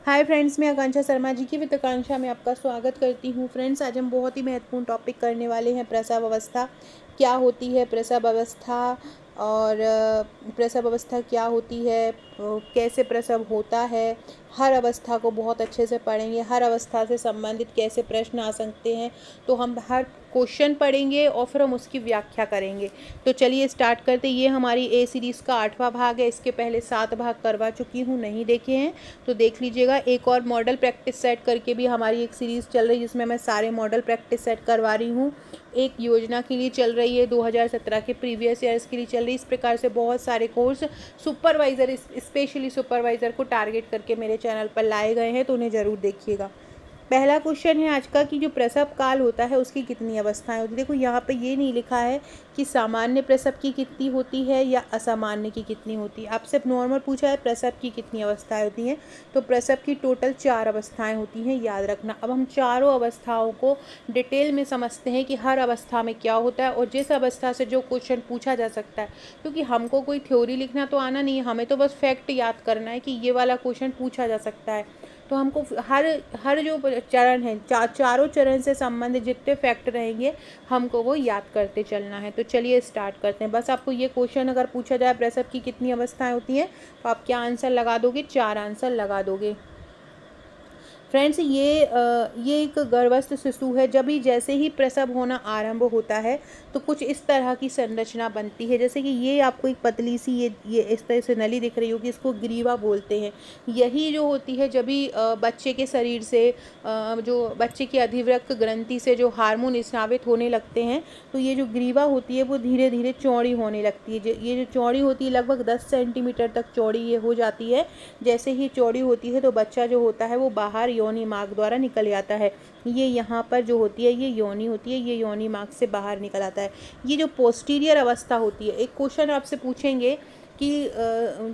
Hi friends, मैं आकांक्षा शर्मा जी की with आकांक्षा में आपका स्वागत करती हूँ। फ्रेंड्स, आज हम बहुत ही महत्वपूर्ण टॉपिक करने वाले हैं। प्रसव अवस्था क्या होती है, प्रसव अवस्था और प्रसव अवस्था क्या होती है, कैसे प्रसव होता है। हर अवस्था को बहुत अच्छे से पढ़ेंगे। हर अवस्था से संबंधित कैसे प्रश्न आ सकते हैं, तो हम हर क्वेश्चन पढ़ेंगे और फिर हम उसकी व्याख्या करेंगे। तो चलिए स्टार्ट करते। ये हमारी ए सीरीज़ का 8वां भाग है। इसके पहले 7 भाग करवा चुकी हूँ, नहीं देखे हैं तो देख लीजिएगा। एक और मॉडल प्रैक्टिस सेट करके भी हमारी एक सीरीज़ चल रही है, जिसमें मैं सारे मॉडल प्रैक्टिस सेट करवा रही हूँ। एक योजना के लिए चल रही है, 2017 के प्रीवियस ईयर्स के लिए चल रही है। इस प्रकार से बहुत सारे कोर्स सुपरवाइज़र, स्पेशली सुपरवाइज़र को टारगेट करके मेरे चैनल पर लाए गए हैं, तो उन्हें ज़रूर देखिएगा। पहला क्वेश्चन है आज का कि जो प्रसव काल होता है उसकी कितनी अवस्थाएं होती है। देखो यहाँ पे ये नहीं लिखा है कि सामान्य प्रसव की कितनी होती है या असामान्य की कितनी होती है। आपसे नॉर्मल पूछा है प्रसव की कितनी अवस्थाएं होती हैं, तो प्रसव की टोटल 4 अवस्थाएं होती हैं, याद रखना। अब हम चारों अवस्थाओं को डिटेल में समझते हैं कि हर अवस्था में क्या होता है और जिस अवस्था से जो क्वेश्चन पूछा जा सकता है। क्योंकि हमको कोई थ्योरी लिखना तो आना नहीं है, हमें तो बस फैक्ट याद करना है कि ये वाला क्वेश्चन पूछा जा सकता है। तो हमको हर हर जो चरण है, चारों चरण से संबंधित जितने फैक्ट रहेंगे हमको वो याद करते चलना है। तो चलिए स्टार्ट करते हैं। बस आपको ये क्वेश्चन अगर पूछा जाए प्रसव की कितनी अवस्थाएं होती हैं, तो आप क्या आंसर लगा दोगे? 4 आंसर लगा दोगे। फ्रेंड्स, ये एक गर्भस्थ शिशु है। जब ही जैसे ही प्रसव होना आरंभ होता है तो कुछ इस तरह की संरचना बनती है। जैसे कि ये आपको एक पतली सी ये इस तरह से नली दिख रही होगी, इसको ग्रीवा बोलते हैं। यही जो होती है जब भी बच्चे के शरीर से जो बच्चे की अधिवृक्क ग्रंथि से जो हार्मोन स्रावित होने लगते हैं, तो ये जो ग्रीवा होती है वो धीरे धीरे चौड़ी होने लगती है। ये जो चौड़ी होती है लगभग 10 सेंटीमीटर तक चौड़ी ये हो जाती है। जैसे ही चौड़ी होती है तो बच्चा जो होता है वो बाहर योनि मार्ग द्वारा निकल आता है। ये यहाँ पर जो होती है ये योनि होती है, ये योनि मार्ग से बाहर निकल आता है। ये जो पोस्टीरियर अवस्था होती है, एक क्वेश्चन आपसे पूछेंगे कि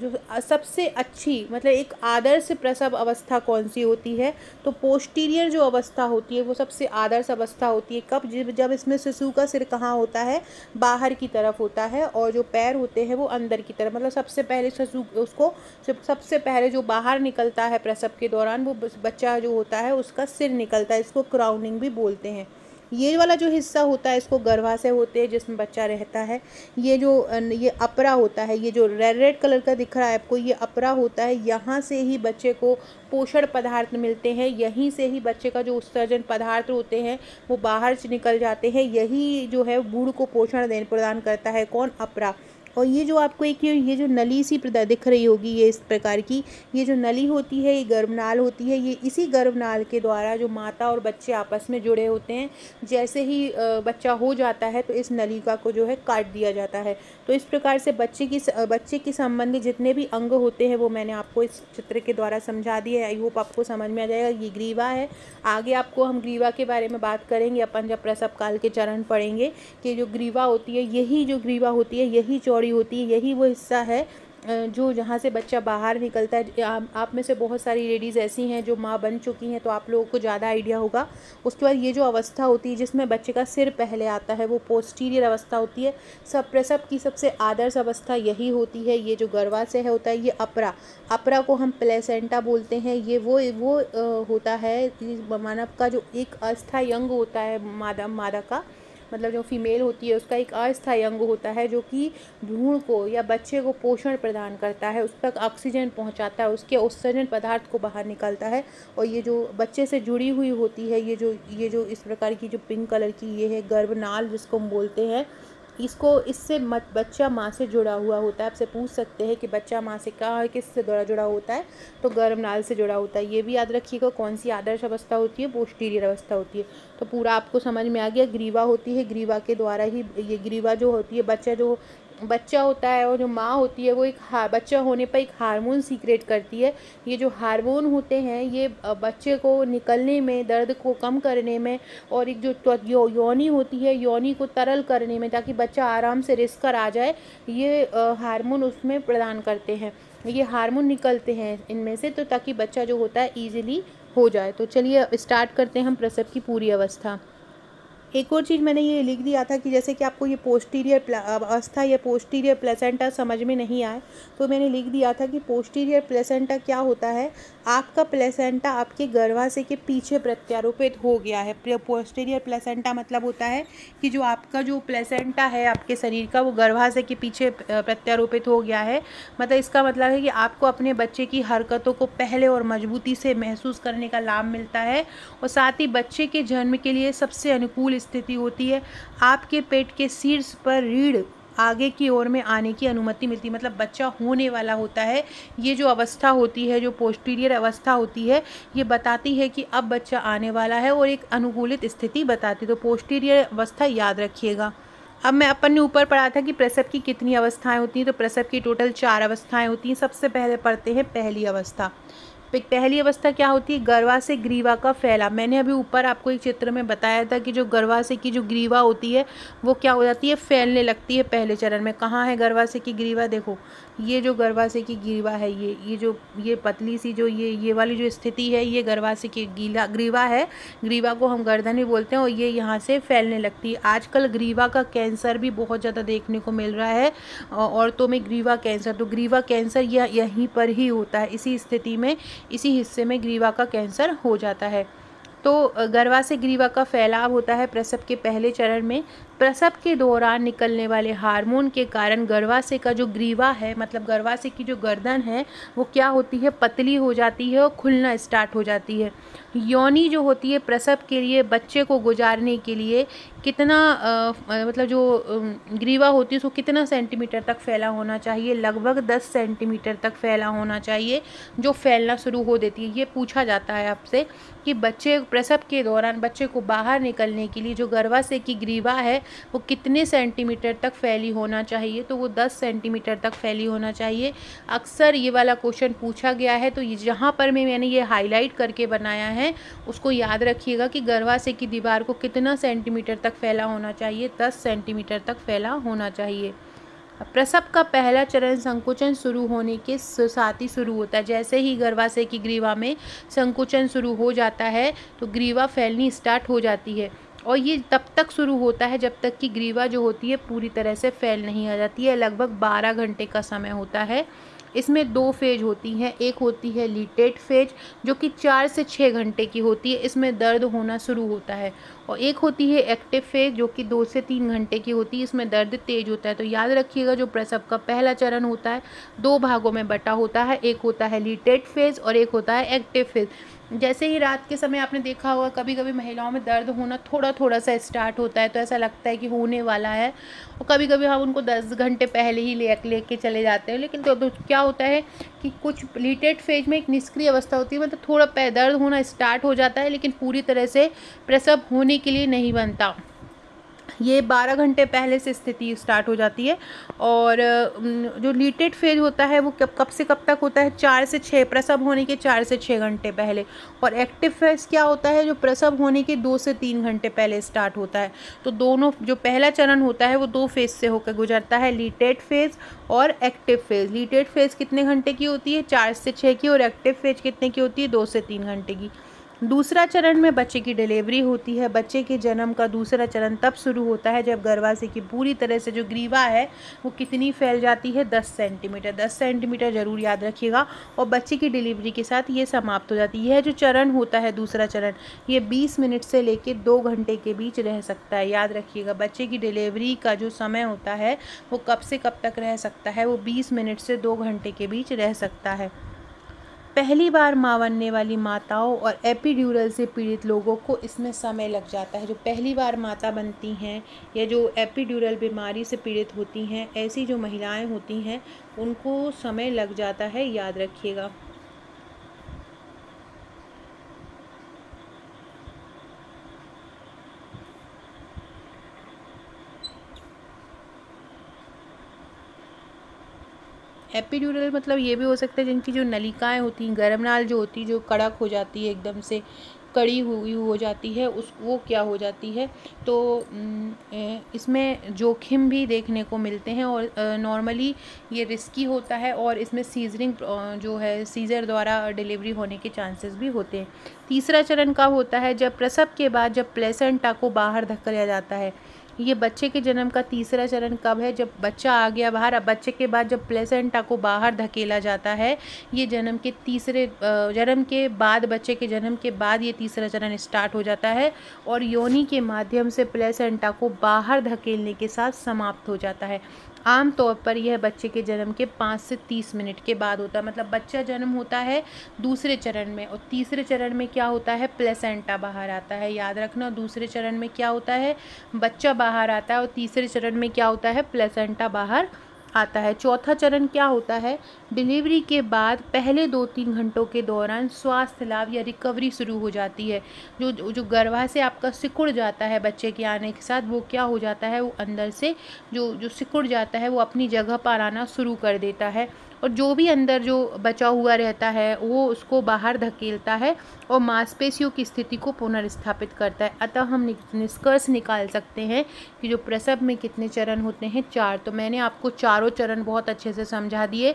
जो सबसे अच्छी मतलब एक आदर्श प्रसव अवस्था कौन सी होती है, तो पोस्टीरियर जो अवस्था होती है वो सबसे आदर्श अवस्था होती है। कब? जब इसमें शिशु का सिर कहाँ होता है? बाहर की तरफ होता है, और जो पैर होते हैं वो अंदर की तरफ। मतलब सबसे पहले शिशु उसको सबसे पहले जो बाहर निकलता है प्रसव के दौरान, वो बच्चा जो होता है उसका सिर निकलता है। इसको क्राउनिंग भी बोलते हैं। ये वाला जो हिस्सा होता है इसको गर्भाशय होते हैं, जिसमें बच्चा रहता है। ये अपरा होता है, ये जो रेड रेड कलर का दिख रहा है आपको, ये अपरा होता है। यहाँ से ही बच्चे को पोषण पदार्थ मिलते हैं, यहीं से ही बच्चे का जो उत्सर्जन पदार्थ होते हैं वो बाहर से निकल जाते हैं। यही जो है भ्रूण को पोषण प्रदान करता है। कौन? अपरा। और ये जो आपको एक ये जो नली सी दिख रही होगी, ये इस प्रकार की ये जो नली होती है ये गर्भनाल होती है। ये इसी गर्भनाल के द्वारा जो माता और बच्चे आपस में जुड़े होते हैं, जैसे ही बच्चा हो जाता है तो इस नलिका को जो है काट दिया जाता है। तो इस प्रकार से बच्चे के संबंधी जितने भी अंग होते हैं वो मैंने आपको इस चित्र के द्वारा समझा दिए। आई होप आपको समझ में आ जाएगा। ये ग्रीवा है। आगे आपको हम ग्रीवा के बारे में बात करेंगे अपन जब प्रसव काल के चरण पढ़ेंगे, कि जो ग्रीवा होती है, यही जो ग्रीवा होती है यही चौड़ी होती है। यही वो हिस्सा है जो जहाँ से बच्चा बाहर निकलता है। आप में से बहुत सारी लेडीज़ ऐसी हैं जो माँ बन चुकी हैं, तो आप लोगों को ज़्यादा आइडिया होगा। उसके बाद ये जो अवस्था होती है जिसमें बच्चे का सिर पहले आता है, वो पोस्टीरियर अवस्था होती है। सब प्रसव की सबसे आदर्श अवस्था यही होती है। ये जो गर्भाशय होता है ये अपरा, अपरा को हम प्लेसेंटा बोलते हैं। ये वो होता है मानव का जो एक अस्थायी अंग होता है, मादा का मतलब जो फीमेल होती है उसका एक अस्थायी अंग होता है, जो कि भ्रूण को या बच्चे को पोषण प्रदान करता है, उस तक ऑक्सीजन पहुंचाता है, उसके उत्सर्जन पदार्थ को बाहर निकालता है। और ये जो बच्चे से जुड़ी हुई होती है, ये जो इस प्रकार की जो पिंक कलर की ये है गर्भनाल जिसको हम बोलते हैं। इससे बच्चा माँ से जुड़ा हुआ होता है। आपसे पूछ सकते हैं कि बच्चा माँ से कहाँ किससे जुड़ा होता है, तो गर्भनाल से जुड़ा होता है। ये भी याद रखिएगा। कौन सी आदर्श अवस्था होती है? पोस्टीरियर अवस्था होती है। तो पूरा आपको समझ में आ गया। ग्रीवा होती है, ग्रीवा के द्वारा ही ये ग्रीवा जो होती है, बच्चा होता है और जो माँ होती है वो बच्चा होने पर एक हार्मोन सीक्रेट करती है। ये जो हार्मोन होते हैं ये बच्चे को निकलने में, दर्द को कम करने में, और एक जो योनि होती है योनि को तरल करने में, ताकि बच्चा आराम से रिस कर आ जाए, ये हार्मोन उसमें प्रदान करते हैं। ये हार्मोन निकलते हैं इनमें से, तो ताकि बच्चा जो होता है ईजिली हो जाए। तो चलिए स्टार्ट करते हैं हम प्रसव की पूरी अवस्था। एक और चीज़ मैंने ये लिख दिया था कि जैसे कि आपको ये पोस्टीरियर अवस्था या पोस्टीरियर प्लेसेंटा समझ में नहीं आए, तो मैंने लिख दिया था कि पोस्टीरियर प्लेसेंटा क्या होता है, आपका प्लेसेंटा आपके गर्भाशय के पीछे प्रत्यारोपित हो गया है। पोस्टीरियर प्लेसेंटा मतलब होता है कि जो आपका जो प्लेसेंटा है आपके शरीर का, वो गर्भाशय के पीछे प्रत्यारोपित हो गया है। मतलब इसका मतलब है कि आपको अपने बच्चे की हरकतों को पहले और मजबूती से महसूस करने का लाभ मिलता है, और साथ ही बच्चे के जन्म के लिए सबसे अनुकूल स्थिति होती है। आपके पेट के शीर्ष पर रीढ़ आगे की ओर में आने की अनुमति मिलती है, मतलब बच्चा होने वाला होता है। ये जो अवस्था होती है, जो पोस्टीरियर अवस्था होती है, ये बताती है कि अब बच्चा आने वाला है और एक अनुकूलित स्थिति बताती है। तो पोस्टीरियर अवस्था याद रखिएगा। अब मैं अपन ने ऊपर पढ़ा था कि प्रसव की कितनी अवस्थाएं होती हैं, तो प्रसव की टोटल 4 अवस्थाएं होती हैं। सबसे पहले पढ़ते हैं पहली अवस्था। पहली अवस्था क्या होती है, गर्भाशय ग्रीवा का फैला। मैंने अभी ऊपर आपको एक चित्र में बताया था कि जो गर्भाशय की जो ग्रीवा होती है वो क्या हो जाती है, फैलने लगती है पहले चरण में। कहाँ है गर्भाशय की ग्रीवा, देखो ये जो गर्भाशय की ग्रीवा है, ये पतली सी जो ये वाली जो स्थिति है, ये गर्भाशय की ग्रीवा है। ग्रीवा को हम गर्दन भी बोलते हैं, और ये यहाँ से फैलने लगती है। आजकल ग्रीवा का कैंसर भी बहुत ज़्यादा देखने को मिल रहा है औरतों में, ग्रीवा कैंसर। तो ग्रीवा कैंसर यहीं पर ही होता है, इसी स्थिति में, इसी हिस्से में ग्रीवा का कैंसर हो जाता है। तो गर्भाशय ग्रीवा का फैलाव होता है प्रसव के पहले चरण में। प्रसव के दौरान निकलने वाले हार्मोन के कारण गर्भाशय का जो ग्रीवा है, मतलब गर्भाशय की जो गर्दन है, वो क्या होती है, पतली हो जाती है और खुलना स्टार्ट हो जाती है। योनि जो होती है प्रसव के लिए बच्चे को गुजारने के लिए कितना मतलब जो ग्रीवा होती है उसको कितना सेंटीमीटर तक फैला होना चाहिए, लगभग 10 सेंटीमीटर तक फैला होना चाहिए, जो फैलना शुरू हो देती है। ये पूछा जाता है आपसे कि बच्चे प्रसव के दौरान बच्चे को बाहर निकलने के लिए जो गर्भाशय की ग्रीवा है वो कितने सेंटीमीटर तक फैली होना चाहिए, तो वो 10 सेंटीमीटर तक फैली होना चाहिए। अक्सर ये वाला क्वेश्चन पूछा गया है, तो जहाँ पर मैंने ये हाईलाइट करके बनाया है उसको याद रखिएगा कि गर्भाशय की दीवार को कितना सेंटीमीटर तक फैला होना चाहिए, 10 सेंटीमीटर तक फैला होना चाहिए। प्रसव का पहला चरण संकुचन शुरू होने के साथ ही शुरू होता है। जैसे ही गर्भाशय की ग्रीवा में संकुचन शुरू हो जाता है तो ग्रीवा फैलनी स्टार्ट हो जाती है, और ये तब तक शुरू होता है जब तक कि ग्रीवा जो होती है पूरी तरह से फैल नहीं आ जाती है। लगभग 12 घंटे का समय होता है। इसमें 2 फेज होती हैं। एक होती है लीटेट फेज जो कि 4 से 6 घंटे की होती है, इसमें दर्द होना शुरू होता है। और एक होती है एक्टिव फेज जो कि 2 से 3 घंटे की होती है, इसमें दर्द तेज होता है। तो याद रखिएगा जो प्रसव का पहला चरण होता है 2 भागों में बटा होता है, एक होता है लीटेट फेज और एक होता है एक्टिव फेज। जैसे ही रात के समय आपने देखा होगा कभी कभी महिलाओं में दर्द होना थोड़ा थोड़ा सा स्टार्ट होता है, तो ऐसा लगता है कि होने वाला है, और कभी कभी हम उनको 10 घंटे पहले ही लेके चले जाते हैं। लेकिन तो क्या होता है कि कुछ लीटेट फेज में एक निष्क्रिय अवस्था होती है, मतलब थोड़ा दर्द होना स्टार्ट हो जाता है लेकिन पूरी तरह से प्रसव होने के लिए नहीं बनता। ये 12 घंटे पहले से स्थिति स्टार्ट हो जाती है। और जो लीटेट फेज होता है वो कब से कब तक होता है, 4 से 6, प्रसव होने के 4 से 6 घंटे पहले। और एक्टिव फेज क्या होता है, जो प्रसव होने के 2 से 3 घंटे पहले स्टार्ट होता है। तो दोनों जो पहला चरण होता है वो 2 फेज से होकर गुजरता है, लीटेट फेज और एक्टिव फेज। लीटेट फेज कितने घंटे की होती है, 4 से 6 की, और एक्टिव फेज कितने की होती है, 2 से 3 घंटे की। दूसरा चरण में बच्चे की डिलीवरी होती है। बच्चे के जन्म का दूसरा चरण तब शुरू होता है जब गर्भाशय की पूरी तरह से जो ग्रीवा है वो कितनी फैल जाती है, 10 सेंटीमीटर। 10 सेंटीमीटर जरूर याद रखिएगा। और बच्चे की डिलीवरी के साथ ये समाप्त हो जाती है। यह जो चरण होता है दूसरा चरण, ये 20 मिनट से लेकर 2 घंटे के बीच रह सकता है। याद रखिएगा बच्चे की डिलीवरी का जो समय होता है वो कब से कब तक रह सकता है, वो 20 मिनट से 2 घंटे के बीच रह सकता है। पहली बार माँ बनने वाली माताओं और एपिड्यूरल से पीड़ित लोगों को इसमें समय लग जाता है। जो पहली बार माता बनती हैं या जो एपिड्यूरल बीमारी से पीड़ित होती हैं, ऐसी जो महिलाएं होती हैं उनको समय लग जाता है, याद रखिएगा। एपिड्यूरल मतलब ये भी हो सकता है जिनकी जो नलिकाएं होती हैं, गर्भ नाल जो होती है जो कड़क हो जाती है एकदम से, कड़ी हुई हो जाती है वो क्या हो जाती है। तो इसमें जोखिम भी देखने को मिलते हैं और नॉर्मली ये रिस्की होता है और इसमें सीजरिंग जो है सीजर द्वारा डिलीवरी होने के चांसेस भी होते हैं। तीसरा चरण कब होता है? जब प्रसव के बाद जब प्लेसेंटा को बाहर धकेला जाता है। ये बच्चे के जन्म का तीसरा चरण कब है? जब बच्चा आ गया बाहर। अब बच्चे के बाद जब प्लेसेंटा को बाहर धकेला जाता है, ये जन्म के बाद, बच्चे के जन्म के बाद ये तीसरा चरण स्टार्ट हो जाता है और योनि के माध्यम से प्लेसेंटा को बाहर धकेलने के साथ समाप्त हो जाता है। आम तौर पर यह बच्चे के जन्म के 5 से 30 मिनट के बाद होता है। मतलब बच्चा जन्म होता है दूसरे चरण में और तीसरे चरण में क्या होता है? प्लेसेंटा बाहर आता है। याद रखना, दूसरे चरण में क्या होता है? बच्चा बाहर आता है और तीसरे चरण में क्या होता है? प्लेसेंटा बाहर आता है। चौथा चरण क्या होता है? डिलीवरी के बाद पहले 2-3 घंटों के दौरान स्वास्थ्य लाभ या रिकवरी शुरू हो जाती है। जो गर्भाशय आपका सिकुड़ जाता है बच्चे के आने के साथ, वो क्या हो जाता है? वो अंदर से जो सिकुड़ जाता है वो अपनी जगह पर आना शुरू कर देता है और जो भी अंदर जो बचा हुआ रहता है वो उसको बाहर धकेलता है और मांसपेशियों की स्थिति को पुनर्स्थापित करता है। अतः हम निष्कर्ष निकाल सकते हैं कि जो प्रसव में कितने चरण होते हैं? 4। तो मैंने आपको चारों चरण बहुत अच्छे से समझा दिए।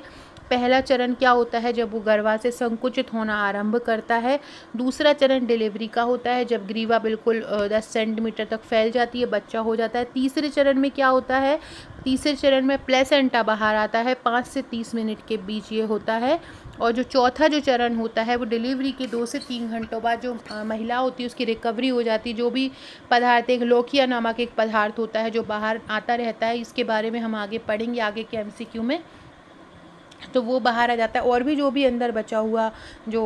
पहला चरण क्या होता है? जब वो गर्भाशय संकुचित होना आरंभ करता है। दूसरा चरण डिलीवरी का होता है, जब ग्रीवा बिल्कुल 10 सेंटीमीटर तक फैल जाती है, बच्चा हो जाता है। तीसरे चरण में क्या होता है? तीसरे चरण में प्लेसेंटा बाहर आता है। 5 से 30 मिनट के बीच ये होता है। और जो चौथा जो चरण होता है वो डिलीवरी के 2 से 3 घंटों बाद जो महिला होती है उसकी रिकवरी हो जाती है। जो भी पदार्थ, एक लोकिया नामक एक पदार्थ होता है जो बाहर आता रहता है, इसके बारे में हम आगे पढ़ेंगे आगे के MCQ में। तो वो बाहर आ जाता है और भी जो भी अंदर बचा हुआ जो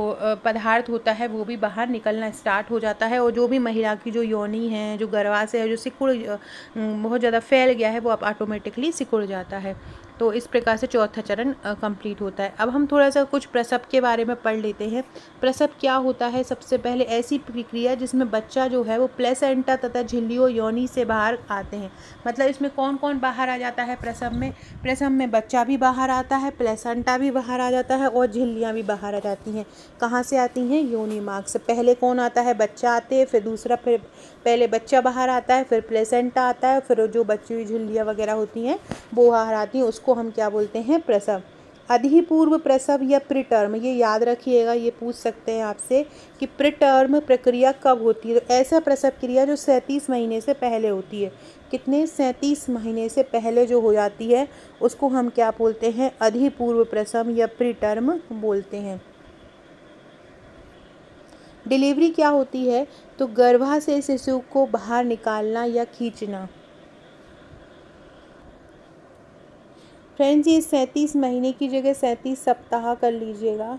पदार्थ होता है वो भी बाहर निकलना स्टार्ट हो जाता है। और जो भी महिला की जो योनि है, जो गर्भाशय है, जो सिकुड़ बहुत ज़्यादा फैल गया है, वो अब ऑटोमेटिकली सिकुड़ जाता है। तो इस प्रकार से चौथा चरण कंप्लीट होता है। अब हम थोड़ा सा कुछ प्रसव के बारे में पढ़ लेते हैं। प्रसव क्या होता है? सबसे पहले ऐसी प्रक्रिया जिसमें बच्चा जो है वो प्लेसेंटा तथा झिल्लियों योनि से बाहर आते हैं। मतलब इसमें कौन कौन बाहर आ जाता है प्रसव में? प्रसव में बच्चा भी बाहर आता है, प्लेसेंटा भी बाहर आ जाता है और झिल्लियाँ भी बाहर आ जाती हैं। कहाँ से आती हैं? योनि मार्ग से। पहले कौन आता है? बच्चा आते हैं, फिर पहले बच्चा बाहर आता है, फिर प्लेसेंटा आता है, फिर जो बची हुई झिल्लियाँ वगैरह होती हैं वो बाहर आती हैं। उसको हम क्या बोलते हैं? प्रसव। अधिपूर्व प्रसव या प्रीटर्म, ये याद रखिएगा, ये पूछ सकते हैं आपसे कि प्रीटर्म प्रक्रिया कब होती है। तो ऐसा प्रसव क्रिया जो 37 महीने से पहले होती है। कितने? 37 महीने से पहले जो हो जाती है उसको हम क्या बोलते हैं? अधिपूर्व प्रसव या प्रीटर्म बोलते हैं। डिलीवरी क्या होती है? तो गर्भाशय से शिशु को बाहर निकालना या खींचना। फ्रेंड्स, ये 37 महीने की जगह 37 सप्ताह कर लीजिएगा।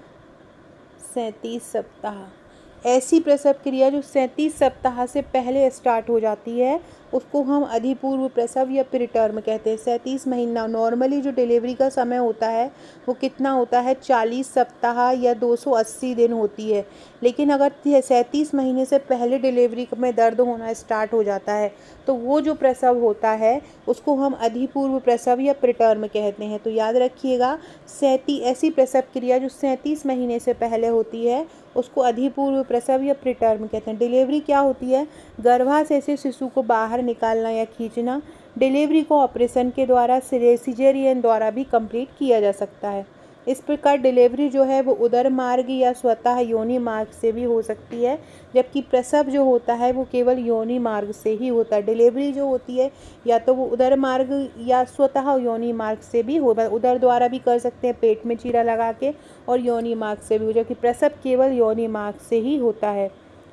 37 सप्ताह। ऐसी प्रसव क्रिया जो 37 सप्ताह से पहले स्टार्ट हो जाती है उसको हम अधिपूर्व प्रसव या प्रीटर्म कहते हैं। 37 महीना नॉर्मली जो डिलीवरी का समय होता है वो कितना होता है? 40 सप्ताह या 280 दिन होती है। लेकिन अगर 37 महीने से पहले डिलीवरी में दर्द होना स्टार्ट हो जाता है तो वो जो प्रसव होता है उसको हम अधिपूर्व प्रसव या प्रीटर्म कहते हैं। तो याद रखिएगा, ऐसी प्रसव क्रिया जो 37 महीने से पहले होती है उसको अधिपूर्व प्रसव या प्रीटर्म कहते हैं। डिलीवरी क्या होती है? गर्भाशय से शिशु को बाहर निकालना या खींचना। डिलीवरी को ऑपरेशन के द्वारा, सिजेरियन द्वारा भी कंप्लीट किया जा सकता है। इस प्रकार डिलीवरी जो है वो उदर मार्ग या स्वतः योनि मार्ग से भी हो सकती है, जबकि प्रसव जो होता है वो केवल योनि मार्ग से ही होता है। डिलीवरी जो होती है या तो वो उदर मार्ग या स्वतः योनि मार्ग से भी हो, उदर द्वारा भी कर सकते हैं पेट में चीरा लगा के, और योनि मार्ग से भी, जबकि प्रसव केवल योनि मार्ग से ही होता है।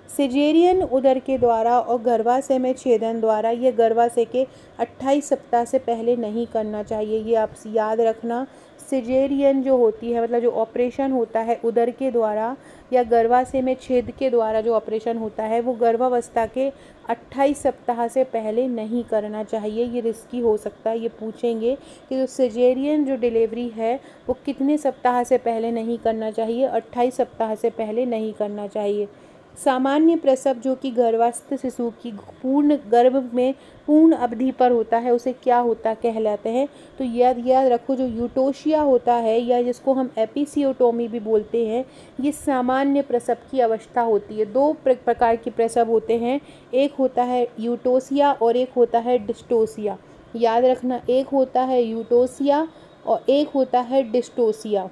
सिजेरियन उदर के द्वारा और गर्भाशय में छेदन द्वारा यह गर्भाशय के 28 सप्ताह से पहले नहीं करना चाहिए। ये आप याद रखना। सिजेरियन जो होती है, मतलब जो ऑपरेशन होता है उदर के द्वारा या गर्भाशय में छेद के द्वारा जो ऑपरेशन होता है वो गर्भावस्था के 28 सप्ताह से पहले नहीं करना चाहिए। ये रिस्की हो सकता है। ये पूछेंगे कि जो सिजेरियन जो डिलीवरी है वो कितने सप्ताह से पहले नहीं करना चाहिए? 28 सप्ताह से पहले नहीं करना चाहिए। सामान्य प्रसव जो कि गर्भस्थ शिशु की पूर्ण गर्भ में पूर्ण अवधि पर होता है उसे क्या होता कहलाते हैं? तो याद रखो, जो यूटोशिया होता है या जिसको हम एपिसियोटोमी भी बोलते हैं, ये सामान्य प्रसव की अवस्था होती है। दो प्रकार के प्रसव होते हैं, एक होता है यूटोसिया और एक होता है डिस्टोसिया। याद रखना, एक होता है यूटोसिया और एक होता है डिस्टोसिया।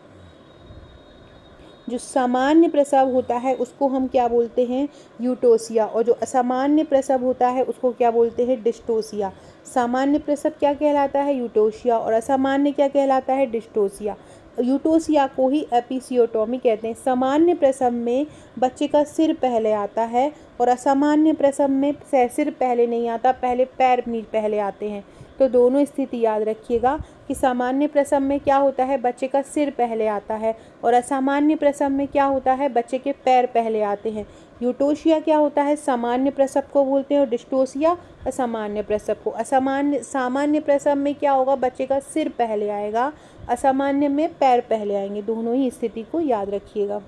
जो सामान्य प्रसव होता है उसको हम क्या बोलते हैं? यूटोसिया। और जो असामान्य प्रसव होता है उसको क्या बोलते हैं? डिस्टोसिया। सामान्य प्रसव क्या कहलाता है? यूटोसिया। और असामान्य क्या कहलाता है? डिस्टोसिया। यूटोसिया को ही एपिसियोटोमी कहते हैं। सामान्य प्रसव में बच्चे का सिर पहले आता है और असामान्य प्रसव में सिर पहले नहीं आता, पहले पैर पहले आते हैं। तो दोनों स्थिति याद रखिएगा कि सामान्य प्रसव में क्या होता है? बच्चे का सिर पहले आता है और असामान्य प्रसव में क्या होता है? बच्चे के पैर पहले आते हैं। यूटोसिया क्या होता है? सामान्य प्रसव को बोलते हैं और डिस्टोसिया असामान्य प्रसव को। सामान्य प्रसव में क्या होगा? बच्चे का सिर पहले आएगा, असामान्य में पैर पहले आएंगे। दोनों ही स्थिति को याद रखिएगा।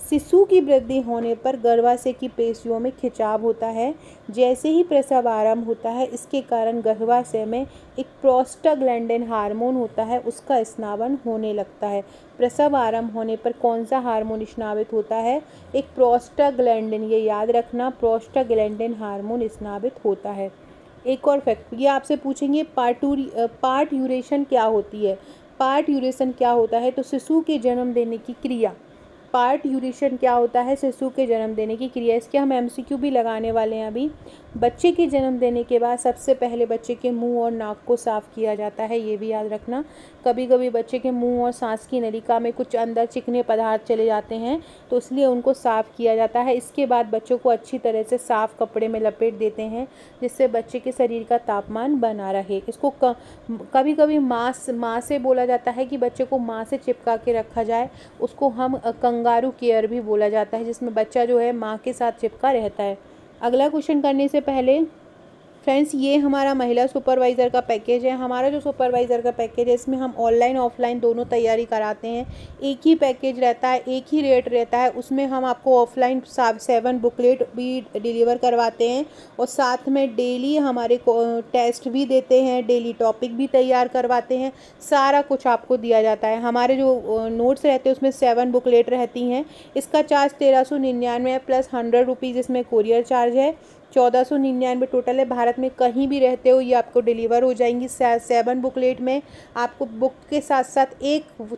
शिशु की वृद्धि होने पर गर्भाशय की पेशियों में खिंचाव होता है। जैसे ही प्रसव आरंभ होता है, इसके कारण गर्भाशय में एक प्रोस्टाग्लैंडिन हार्मोन होता है, उसका स्रावन होने लगता है। प्रसव आरंभ होने पर कौन सा हार्मोन स्रावित होता है? एक प्रोस्टाग्लैंडिन। ये याद रखना, प्रोस्टाग्लैंडिन हार्मोन स्रावित होता है। एक और फैक्ट, ये आपसे पूछेंगे पार्ट्यूरेशन क्या होती है? पार्ट्यूरेशन क्या होता है? तो शिशु के जन्म देने की क्रिया। पार्ट्यूरेशन क्या होता है? शिशु के जन्म देने की क्रिया। इसके हम एमसीक्यू भी लगाने वाले हैं अभी। बच्चे के जन्म देने के बाद सबसे पहले बच्चे के मुंह और नाक को साफ़ किया जाता है, ये भी याद रखना। कभी कभी बच्चे के मुंह और सांस की नलिका में कुछ अंदर चिकने पदार्थ चले जाते हैं, तो इसलिए उनको साफ़ किया जाता है। इसके बाद बच्चों को अच्छी तरह से साफ़ कपड़े में लपेट देते हैं, जिससे बच्चे के शरीर का तापमान बना रहे। इसको कभी कभी माँ से बोला जाता है कि बच्चे को माँ से चिपका के रखा जाए, उसको हम कंगारू केयर भी बोला जाता है, जिसमें बच्चा जो है माँ के साथ चिपका रहता है। अगला क्वेश्चन करने से पहले फ्रेंड्स, ये हमारा महिला सुपरवाइज़र का पैकेज है। हमारा जो सुपरवाइज़र का पैकेज है, इसमें हम ऑनलाइन ऑफलाइन दोनों तैयारी कराते हैं। एक ही पैकेज रहता है, एक ही रेट रहता है। उसमें हम आपको ऑफलाइन 7 बुकलेट भी डिलीवर करवाते हैं और साथ में डेली हमारे टेस्ट भी देते हैं, डेली टॉपिक भी तैयार करवाते हैं। सारा कुछ आपको दिया जाता है। हमारे जो नोट्स रहते हैं उसमें 7 बुकलेट रहती हैं। इसका चार्ज 1399 है प्लस 100 रुपीज़ इसमें कोरियर चार्ज है। 1499 टोटल है। भारत में कहीं भी रहते हो ये आपको डिलीवर हो जाएंगी। 7 बुकलेट में आपको बुक के साथ साथ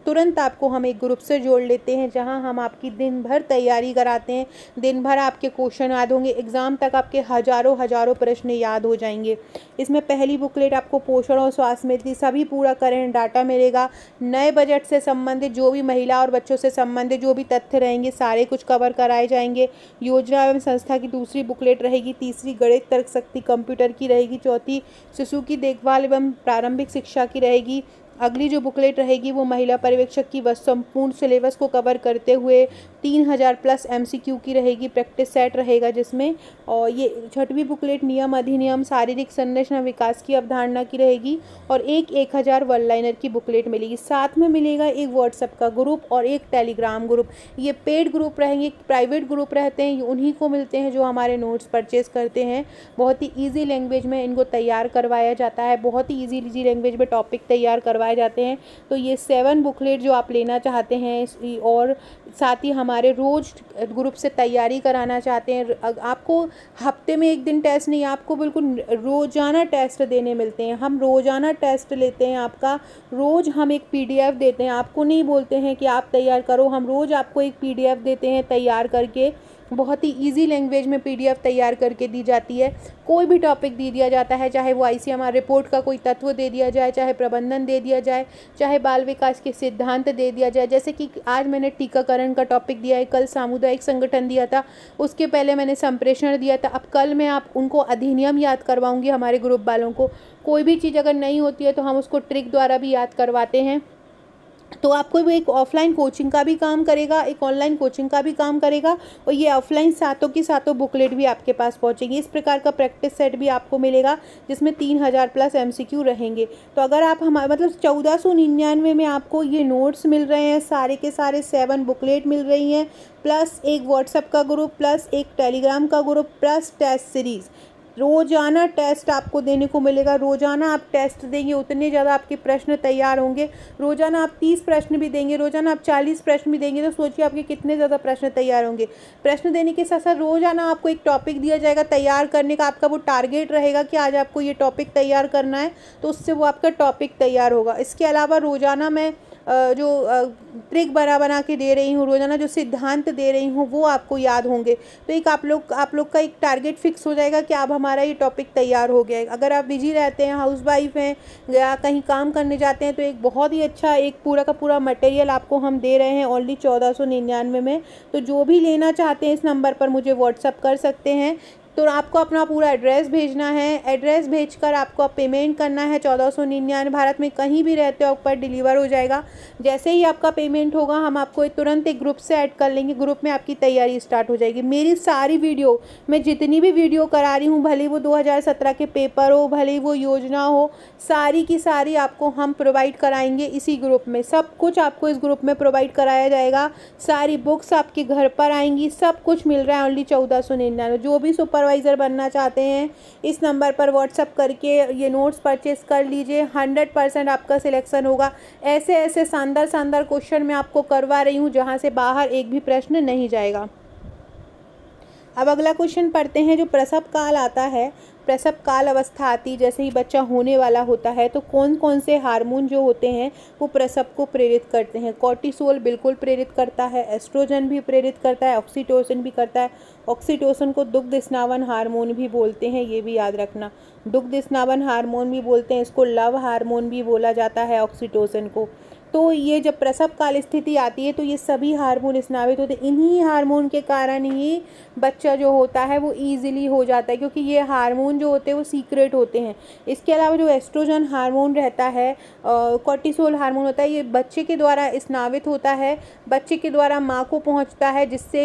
तुरंत आपको हम एक ग्रुप से जोड़ लेते हैं, जहां हम आपकी दिन भर तैयारी कराते हैं। दिन भर आपके क्वेश्चन याद होंगे, एग्ज़ाम तक आपके हज़ारों प्रश्न याद हो जाएंगे। इसमें पहली बुकलेट आपको पोषण और स्वास्थ्य में सभी पूरा करंट डाटा मिलेगा। नए बजट से संबंधित जो भी महिला और बच्चों से संबंधित जो भी तथ्य रहेंगे सारे कुछ कवर कराए जाएंगे। योजना एवं संस्था की दूसरी बुकलेट रहेगी। तीसरी गणित तर्क शक्ति कंप्यूटर की रहेगी। चौथी शिशु की देखभाल एवं प्रारंभिक शिक्षा की रहेगी। अगली जो बुकलेट रहेगी वो महिला पर्यवेक्षक की संपूर्ण सिलेबस को कवर करते हुए 3000 प्लस एमसीक्यू की रहेगी। प्रैक्टिस सेट रहेगा जिसमें, और ये 6वीं बुकलेट नियम अधिनियम शारीरिक संरचना विकास की अवधारणा की रहेगी और 1000 वन लाइनर की बुकलेट मिलेगी। साथ में मिलेगा एक व्हाट्सएप का ग्रुप और एक टेलीग्राम ग्रुप। ये पेड ग्रुप रहेंगे, प्राइवेट ग्रुप रहते हैं, उन्हीं को मिलते हैं जो हमारे नोट्स परचेज करते हैं। बहुत ही ईजी लैंग्वेज में इनको तैयार करवाया जाता है, बहुत ही ईजी लैंग्वेज में टॉपिक तैयार करवाए जाते हैं। तो ये 7 बुकलेट जो आप लेना चाहते हैं और साथ ही हमारे रोज ग्रुप से तैयारी कराना चाहते हैं, आपको हफ्ते में एक दिन टेस्ट नहीं, आपको बिल्कुल रोजाना टेस्ट देने मिलते हैं। हम रोजाना टेस्ट लेते हैं आपका, रोज हम एक पीडीएफ देते हैं। आपको नहीं बोलते हैं कि आप तैयार करो, हम रोज आपको एक पीडीएफ देते हैं तैयार करके। बहुत ही इजी लैंग्वेज में पीडीएफ तैयार करके दी जाती है। कोई भी टॉपिक दे दिया जाता है, चाहे वो आईसीएमआर रिपोर्ट का कोई तत्व दे दिया जाए, चाहे प्रबंधन दे दिया जाए, चाहे बाल विकास के सिद्धांत दे दिया जाए। जैसे कि आज मैंने टीकाकरण का टॉपिक दिया है, कल सामुदायिक संगठन दिया था, उसके पहले मैंने संप्रेषण दिया था। अब कल मैं आप उनको अधिनियम याद करवाऊंगी हमारे ग्रुप वालों को। कोई भी चीज़ अगर नहीं होती है तो हम उसको ट्रिक द्वारा भी याद करवाते हैं। तो आपको वो एक ऑफलाइन कोचिंग का भी काम करेगा, एक ऑनलाइन कोचिंग का भी काम करेगा, और ये ऑफलाइन सातों की सातों बुकलेट भी आपके पास पहुंचेगी। इस प्रकार का प्रैक्टिस सेट भी आपको मिलेगा जिसमें 3000 प्लस MCQ रहेंगे। तो अगर आप हमारे मतलब 1499 में आपको ये नोट्स मिल रहे हैं, सारे के सारे 7 बुकलेट मिल रही हैं, प्लस एक व्हाट्सएप का ग्रुप, प्लस एक टेलीग्राम का ग्रुप, प्लस टेस्ट सीरीज़। रोज़ाना टेस्ट आपको देने को मिलेगा। रोज़ाना आप टेस्ट देंगे उतने ज़्यादा आपके प्रश्न तैयार होंगे। रोज़ाना आप 30 प्रश्न भी देंगे, रोज़ाना आप 40 प्रश्न भी देंगे, तो सोचिए आपके कितने ज़्यादा प्रश्न तैयार होंगे। प्रश्न देने के साथ साथ रोज़ाना आपको एक टॉपिक दिया जाएगा तैयार करने का। आपका वो टारगेट रहेगा कि आज आपको ये टॉपिक तैयार करना है, तो उससे वो आपका टॉपिक तैयार होगा। इसके अलावा रोज़ाना मैं जो ट्रिक बना के दे रही हूँ, रोज़ाना जो सिद्धांत दे रही हूँ वो आपको याद होंगे। तो एक आप लोग का एक टारगेट फिक्स हो जाएगा कि अब हमारा ये टॉपिक तैयार हो गया है। अगर आप बिजी रहते हैं, हाउसवाइफ हैं या कहीं काम करने जाते हैं, तो एक बहुत ही अच्छा एक पूरा का पूरा मटेरियल आपको हम दे रहे हैं ओनली 1499 में। तो जो भी लेना चाहते हैं इस नंबर पर मुझे व्हाट्सअप कर सकते हैं। तो आपको अपना पूरा एड्रेस भेजना है, एड्रेस भेजकर आपको पेमेंट करना है 1499। भारत में कहीं भी रहते हो आप पर डिलीवर हो जाएगा। जैसे ही आपका पेमेंट होगा हम आपको तुरंत एक ग्रुप से ऐड कर लेंगे, ग्रुप में आपकी तैयारी स्टार्ट हो जाएगी। मेरी सारी वीडियो, मैं जितनी भी वीडियो करा रही हूँ, भले वो 2017 के पेपर हो, भले वो योजना हो, सारी की सारी आपको हम प्रोवाइड कराएंगे इसी ग्रुप में। सब कुछ आपको इस ग्रुप में प्रोवाइड कराया जाएगा। सारी बुक्स आपके घर पर आएंगी, सब कुछ मिल रहा है ओनली 1499। जो भी सुपरवाइज़र बनना चाहते हैं इस नंबर पर व्हाट्सअप करके ये नोट्स परचेस कर लीजिए। 100% आपका सिलेक्शन होगा। ऐसे ऐसे शानदार शानदार क्वेश्चन मैं आपको करवा रही हूँ जहाँ से बाहर एक भी प्रश्न नहीं जाएगा। अब अगला क्वेश्चन पढ़ते हैं। जो प्रसव काल आता है, प्रसव काल अवस्था आती जैसे ही बच्चा होने वाला होता है, तो कौन कौन से हार्मोन जो होते हैं वो प्रसव को प्रेरित करते हैं। कॉर्टिसोल बिल्कुल प्रेरित करता है, एस्ट्रोजन भी प्रेरित करता है, ऑक्सीटोसिन भी करता है। ऑक्सीटोसिन को दुग्ध स्नावन हार्मोन भी बोलते हैं, ये भी याद रखना। दुग्ध स्नावन हार्मोन भी बोलते हैं इसको, लव हार्मोन भी बोला जाता है ऑक्सीटोसिन को। तो ये जब प्रसव काल स्थिति आती है तो ये सभी हार्मोन स्नावित होते हैं। इन्हीं हार्मोन के कारण ही बच्चा जो होता है वो ईजिली हो जाता है, क्योंकि ये हार्मोन जो होते हैं वो सीक्रेट होते हैं। इसके अलावा जो एस्ट्रोजन हार्मोन रहता है, कॉर्टिसोल हार्मोन होता है, ये बच्चे के द्वारा स्नावित होता है, बच्चे के द्वारा माँ को पहुँचता है, जिससे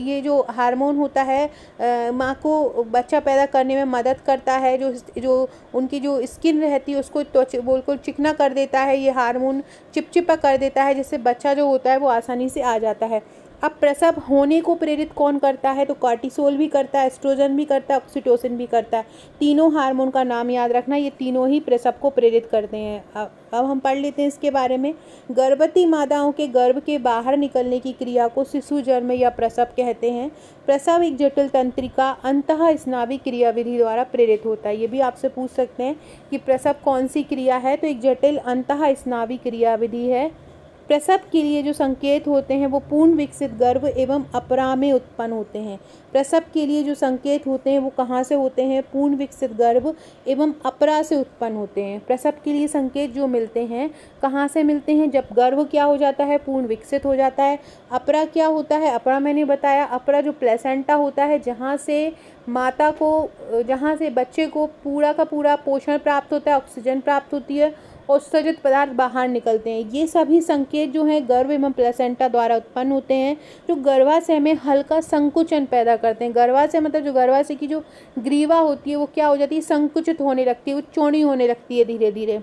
ये जो हार्मोन होता है माँ को बच्चा पैदा करने में मदद करता है। जो उनकी जो स्किन रहती है उसको बिल्कुल चिकना कर देता है, ये हार्मोन चिपचिपा कर देता है, जिससे बच्चा जो होता है वो आसानी से आ जाता है। अब प्रसव होने को प्रेरित कौन करता है, तो कॉर्टिसोल भी करता है, एस्ट्रोजन भी करता है, ऑक्सीटोसिन भी करता है। तीनों हार्मोन का नाम याद रखना, ये तीनों ही प्रसव को प्रेरित करते हैं। अब हम पढ़ लेते हैं इसके बारे में। गर्भवती माताओं के गर्भ के बाहर निकलने की क्रिया को शिशु जन्म या प्रसव कहते हैं। प्रसव एक जटिल तंत्रिका अंतः स्नावी क्रियाविधि द्वारा प्रेरित होता है। ये भी आपसे पूछ सकते हैं कि प्रसव कौन सी क्रिया है, तो एक जटिल अंतः स्नावी क्रियाविधि है। प्रसव के लिए जो संकेत होते हैं वो पूर्ण विकसित गर्भ एवं अपरा में उत्पन्न होते हैं। प्रसव के लिए जो संकेत होते हैं वो कहाँ से होते हैं, पूर्ण विकसित गर्भ एवं अपरा से उत्पन्न होते हैं। प्रसव के लिए संकेत जो मिलते हैं कहाँ से मिलते हैं, जब गर्भ क्या हो जाता है, पूर्ण विकसित हो जाता है। अपरा क्या होता है, अपरा मैंने बताया, अपरा जो प्लेसेंटा होता है, जहाँ से बच्चे को पूरा का पूरा पोषण प्राप्त होता है, ऑक्सीजन प्राप्त होती है और उत्सर्जित पदार्थ बाहर निकलते हैं। ये सभी संकेत जो हैं गर्भ एवं प्लेसेंटा द्वारा उत्पन्न होते हैं, जो गर्भाशय में हल्का संकुचन पैदा करते हैं। गर्भाशय मतलब जो गर्भाशय की जो ग्रीवा होती है वो क्या हो जाती है, संकुचित होने लगती है, वो चौड़ी होने लगती है धीरे धीरे,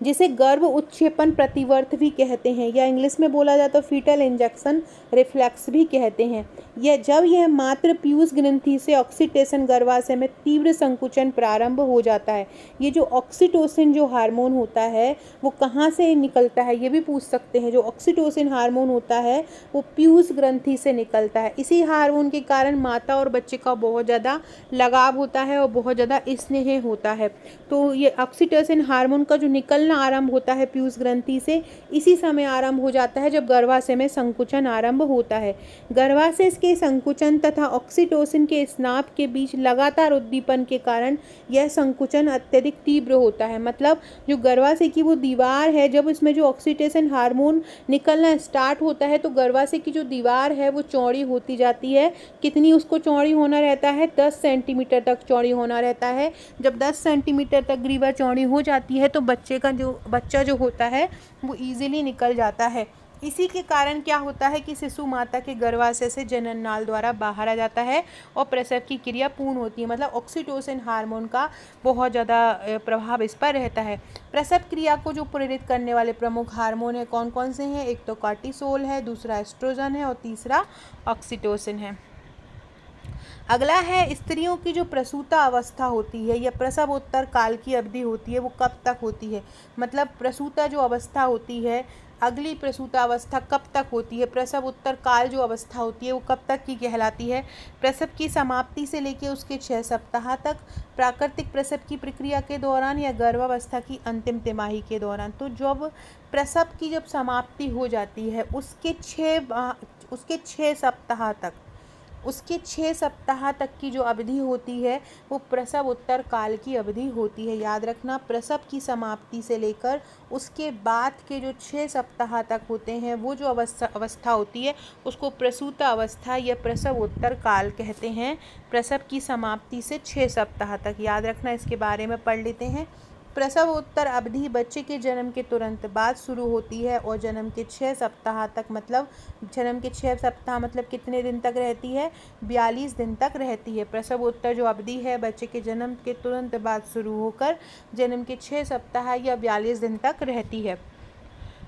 जिसे गर्भ उत्क्षेपण प्रतिवर्त भी कहते हैं, या इंग्लिश में बोला जाता है फीटल इंजेक्शन रिफ्लेक्स भी कहते हैं। यह मात्र पीयूष ग्रंथि से ऑक्सीटोसिन गर्भाशय में तीव्र संकुचन प्रारंभ हो जाता है। ये जो ऑक्सीटोसिन जो हार्मोन होता है वो कहाँ से निकलता है, ये भी पूछ सकते हैं। जो ऑक्सीटोसिन हार्मोन होता है वो पीयूष ग्रंथि से निकलता है। इसी हार्मोन के कारण माता और बच्चे का बहुत ज़्यादा लगाव होता है और बहुत ज़्यादा स्नेह होता है। तो ये ऑक्सीटोसिन हार्मोन का जो निकलना आरंभ होता है पीयूष ग्रंथि से, इसी समय आरंभ हो जाता है जब गर्भाशय में संकुचन आरंभ होता है। गर्भाशय के संकुचन तथा ऑक्सीटोसिन के स्नाव के बीच लगातार उद्दीपन के कारण यह संकुचन अत्यधिक तीव्र होता है। मतलब जो गर्भाशय की वो दीवार है, जब इसमें जो ऑक्सीटोसिन हार्मोन निकलना स्टार्ट होता है तो गर्भाशय की जो दीवार है वो चौड़ी होती जाती है। कितनी उसको चौड़ी होना रहता है, 10 सेंटीमीटर तक चौड़ी होना रहता है। जब 10 सेंटीमीटर तक ग्रीवा चौड़ी हो जाती है तो बच्चे का जो बच्चा जो होता है वो ईजिली निकल जाता है। इसी के कारण क्या होता है कि शिशु माता के गर्भाशय से जनन नाल द्वारा बाहर आ जाता है और प्रसव की क्रिया पूर्ण होती है। मतलब ऑक्सीटोसिन हार्मोन का बहुत ज़्यादा प्रभाव इस पर रहता है। प्रसव क्रिया को जो प्रेरित करने वाले प्रमुख हार्मोन है कौन कौन से हैं? एक तो कॉर्टिसोल है, दूसरा एस्ट्रोजन है और तीसरा ऑक्सीटोसिन है। अगला है स्त्रियों की जो प्रसूता अवस्था होती है या प्रसवोत्तर काल की अवधि होती है वो कब तक होती है। मतलब प्रसूता जो अवस्था होती है, अगली प्रसूता अवस्था कब तक होती है, प्रसव उत्तर काल जो अवस्था होती है वो कब तक की कहलाती है। प्रसव की समाप्ति से लेकर उसके 6 सप्ताह तक, प्राकृतिक प्रसव की प्रक्रिया के दौरान या गर्भावस्था की अंतिम तिमाही के दौरान। तो जब प्रसव की जब समाप्ति हो जाती है उसके 6 सप्ताह तक, उसके 6 सप्ताह तक की जो अवधि होती है वो प्रसव उत्तर काल की अवधि होती है। याद रखना, प्रसव की समाप्ति से लेकर उसके बाद के जो 6 सप्ताह तक होते हैं वो जो अवस्था होती है उसको प्रसूता अवस्था या प्रसव उत्तर काल कहते हैं। प्रसव की समाप्ति से 6 सप्ताह तक, याद रखना, इसके बारे में पढ़ लेते हैं। प्रसवोत्तर अवधि बच्चे के जन्म के तुरंत बाद शुरू होती है और जन्म के 6 सप्ताह तक, मतलब जन्म के 6 सप्ताह मतलब कितने दिन तक रहती है? 42 दिन तक रहती है। प्रसवोत्तर जो अवधि है बच्चे के जन्म के तुरंत बाद शुरू होकर जन्म के 6 सप्ताह या 42 दिन तक रहती है।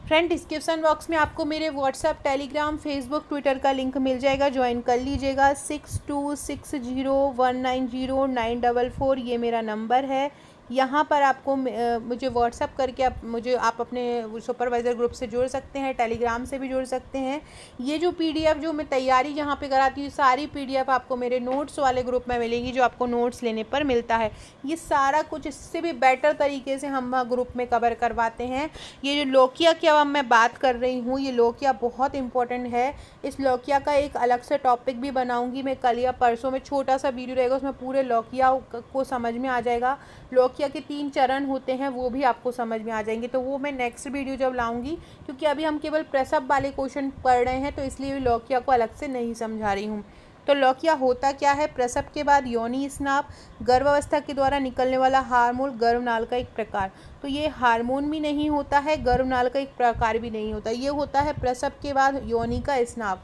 फ्रेंड, डिस्क्रिप्शन बॉक्स में आपको मेरे व्हाट्सएप, टेलीग्राम, फेसबुक, ट्विटर का लिंक मिल जाएगा, ज्वाइन कर लीजिएगा। 6260190944 ये मेरा नंबर है। यहाँ पर आपको मुझे व्हाट्सअप करके आप अपने सुपरवाइज़र ग्रुप से जुड़ सकते हैं, टेलीग्राम से भी जुड़ सकते हैं। ये जो पीडीएफ जो मैं तैयारी यहाँ पे कराती हूँ सारी पीडीएफ आपको मेरे नोट्स वाले ग्रुप में मिलेगी जो आपको नोट्स लेने पर मिलता है। ये सारा कुछ इससे भी बेटर तरीके से हम ग्रुप में कवर करवाते हैं। ये जो लौकिया की अब मैं बात कर रही हूँ, ये लौकिया बहुत इंपॉर्टेंट है। इस लौकिया का एक अलग से टॉपिक भी बनाऊँगी मैं, कल या परसों में छोटा सा वीडियो रहेगा, उसमें पूरे लौकिया को समझ में आ जाएगा। लौकिया के 3 चरण होते हैं वो भी आपको समझ में आ जाएंगे, तो वो मैं नेक्स्ट वीडियो जब लाऊंगी, क्योंकि अभी हम केवल प्रसव वाले क्वेश्चन पढ़ रहे हैं तो इसलिए लौकिया को अलग से नहीं समझा रही हूँ। तो लौकिया होता क्या है? प्रसव के बाद योनि स्नाव, गर्भावस्था के द्वारा निकलने वाला हार्मोन, गर्भनाल का एक प्रकार। तो ये हार्मोन भी नहीं होता है, गर्भनाल का एक प्रकार भी नहीं होता, ये होता है प्रसव के बाद योनि का स्नाव।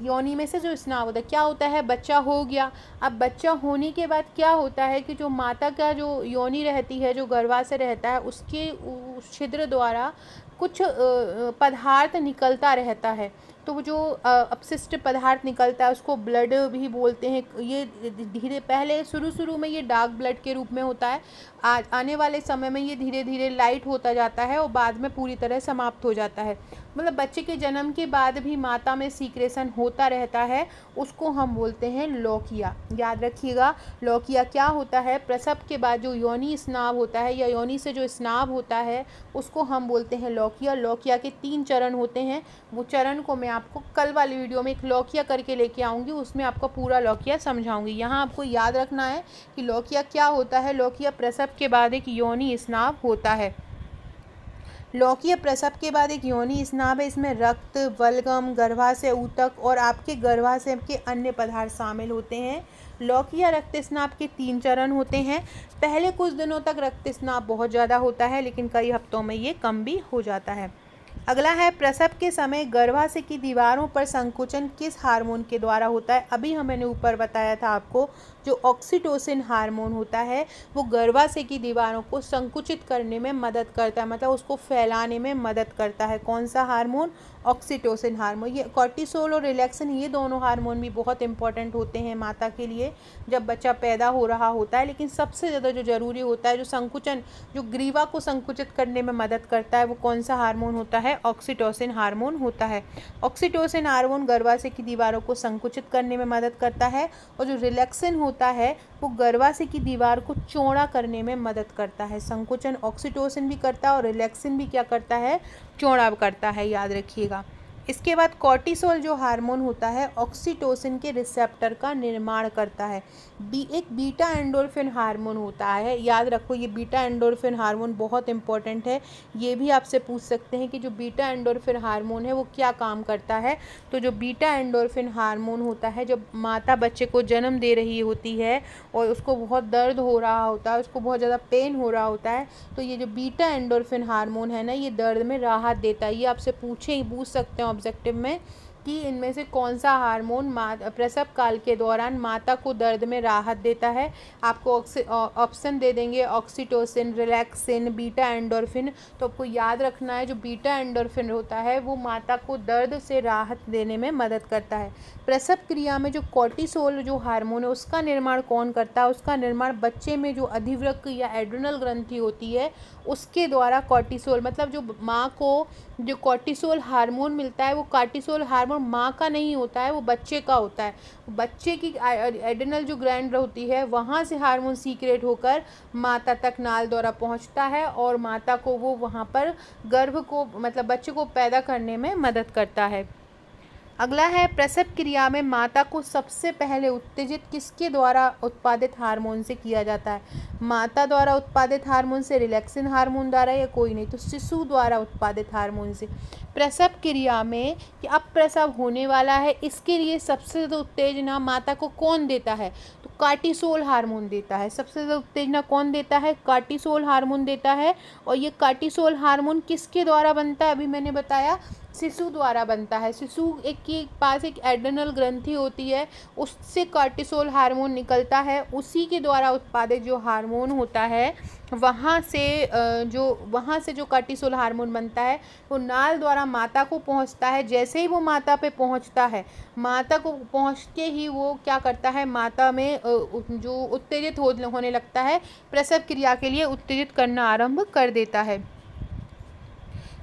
योनि में से जो स्नाव होता है, क्या होता है? बच्चा हो गया। अब बच्चा होने के बाद क्या होता है कि जो माता का जो योनि रहती है, जो गर्भाशय रहता है, उसके छिद्र द्वारा कुछ पदार्थ निकलता रहता है। तो वो जो अपशिष्ट पदार्थ निकलता है उसको ब्लड भी बोलते हैं। ये धीरे पहले शुरू में ये डार्क ब्लड के रूप में होता है, आने वाले समय में ये धीरे धीरे लाइट होता जाता है और बाद में पूरी तरह समाप्त हो जाता है। मतलब बच्चे के जन्म के बाद भी माता में सीक्रेशन होता रहता है, उसको हम बोलते हैं लौकिया। याद रखिएगा, लौकिया क्या होता है? प्रसव के बाद जो योनि स्नाव होता है या योनि से जो स्नाव होता है उसको हम बोलते हैं लौकिया। लौकिया के 3 चरण होते हैं, वो चरण को मैं आपको कल वाली वीडियो में एक लौकिया करके लेके आऊँगी, उसमें आपको पूरा लौकिया समझाऊँगी। यहाँ आपको याद रखना है कि लौकिया क्या होता है। लौकिया प्रसव के बाद एक योनि स्नाव होता है। लौकिया प्रसव के बाद एक योनि स्नाव है। इसमें रक्त, बलगम, गर्भाशय ऊतक और आपके गर्भाशय के अन्य पदार्थ शामिल होते हैं। लौकिया रक्तस्राव के 3 चरण होते हैं। पहले कुछ दिनों तक रक्तस्राव बहुत ज़्यादा होता है, लेकिन कई हफ्तों में ये कम भी हो जाता है। अगला है, प्रसव के समय गर्भाशय की दीवारों पर संकुचन किस हार्मोन के द्वारा होता है? अभी मैंने ऊपर बताया था आपको, जो ऑक्सीटोसिन हार्मोन होता है वो गर्भाशय की दीवारों को संकुचित करने में मदद करता है, मतलब उसको फैलाने में मदद करता है। कौन सा हार्मोन? Oxytocin hormone. ये कॉर्टिसोल और रिलैक्सिन, ये दोनों हार्मोन भी बहुत इंपॉर्टेंट होते हैं माता के लिए जब बच्चा पैदा हो रहा होता है। लेकिन सबसे ज़्यादा जो ज़रूरी होता है, जो संकुचन, जो ग्रीवा को संकुचित करने में मदद करता है, वो कौन सा हार्मोन होता है? ऑक्सीटोसिन हार्मोन होता है। ऑक्सीटोसिन हार्मोन गर्भाशय की दीवारों को संकुचित करने में मदद करता है और जो रिलैक्सिन होता है वो गर्भाशय की दीवार को चौड़ा करने में मदद करता है। संकुचन ऑक्सीटोसिन भी करता है और रिलैक्सिन भी क्या करता है? चौड़ा करता है, याद रखिएगा। इसके बाद कॉर्टिसोल जो हार्मोन होता है ऑक्सीटोसिन के रिसेप्टर का निर्माण करता है। एक बीटा एंडोर्फिन हार्मोन होता है, याद रखो ये बीटा एंडोर्फिन हार्मोन बहुत इंपॉर्टेंट है। ये भी आपसे पूछ सकते हैं कि जो बीटा एंडोर्फिन हार्मोन है वो क्या काम करता है। तो जो बीटा एंडोर्फिन हार्मोन होता है, जब माता बच्चे को जन्म दे रही होती है और उसको बहुत दर्द हो रहा होता है, उसको बहुत ज़्यादा पेन हो रहा होता है, तो ये जो बीटा एंडोर्फिन हार्मोन है ना, ये दर्द में राहत देता है। ये आपसे पूछ सकते हैं ऑब्जेक्टिव में कि इनमें से कौन सा हार्मोन प्रसव काल के दौरान माता को दर्द में राहत देता है। आपको ऑप्शन दे देंगे ऑक्सीटोसिन, रिलैक्सिन, बीटा एंडोर्फिन। तो आपको याद रखना है जो बीटा एंडोर्फिन होता है वो माता को दर्द से राहत देने में मदद करता है। प्रसव क्रिया में जो कॉर्टिसोल जो हार्मोन है उसका निर्माण कौन करता है? उसका निर्माण बच्चे में जो अधिवृक्क या एड्रिनल ग्रंथि होती है उसके द्वारा कॉर्टिसोल, मतलब जो माँ को जो कॉर्टिसोल हार्मोन मिलता है वो कॉर्टिसोल हार्मोन माँ का नहीं होता है, वो बच्चे का होता है। बच्चे की एड्रिनल जो ग्लैंड होती है वहाँ से हार्मोन सीक्रेट होकर माता तक नाल द्वारा पहुँचता है और माता को वो वहाँ पर गर्भ को मतलब बच्चे को पैदा करने में मदद करता है। अगला है प्रसव क्रिया में माता को सबसे पहले उत्तेजित किसके द्वारा उत्पादित हार्मोन से किया जाता है? माता द्वारा उत्पादित हार्मोन से, रिलैक्सिन हार्मोन द्वारा, या कोई नहीं? तो शिशु द्वारा उत्पादित हार्मोन से। प्रसव क्रिया में कि अब प्रसव होने वाला है, इसके लिए सबसे ज़्यादा उत्तेजना माता को कौन देता है? तो कॉर्टिसोल हार्मोन देता है। सबसे ज़्यादा उत्तेजना कौन देता है? कॉर्टिसोल हार्मोन देता है। और ये कॉर्टिसोल हार्मोन किसके द्वारा बनता है? अभी मैंने बताया शिशु द्वारा बनता है। शिशु के पास एक एड्रिनल ग्रंथि होती है, उससे कॉर्टिसोल हार्मोन निकलता है। उसी के द्वारा उत्पादित जो हार्मोन होता है वहाँ से जो कॉर्टिसोल हार्मोन बनता है वो नाल द्वारा माता को पहुँचता है। जैसे ही वो माता पे पहुँचता है, माता को पहुँच के ही वो क्या करता है, माता में जो उत्तेजित होने लगता है, प्रसव क्रिया के लिए उत्तेजित करना आरंभ कर देता है।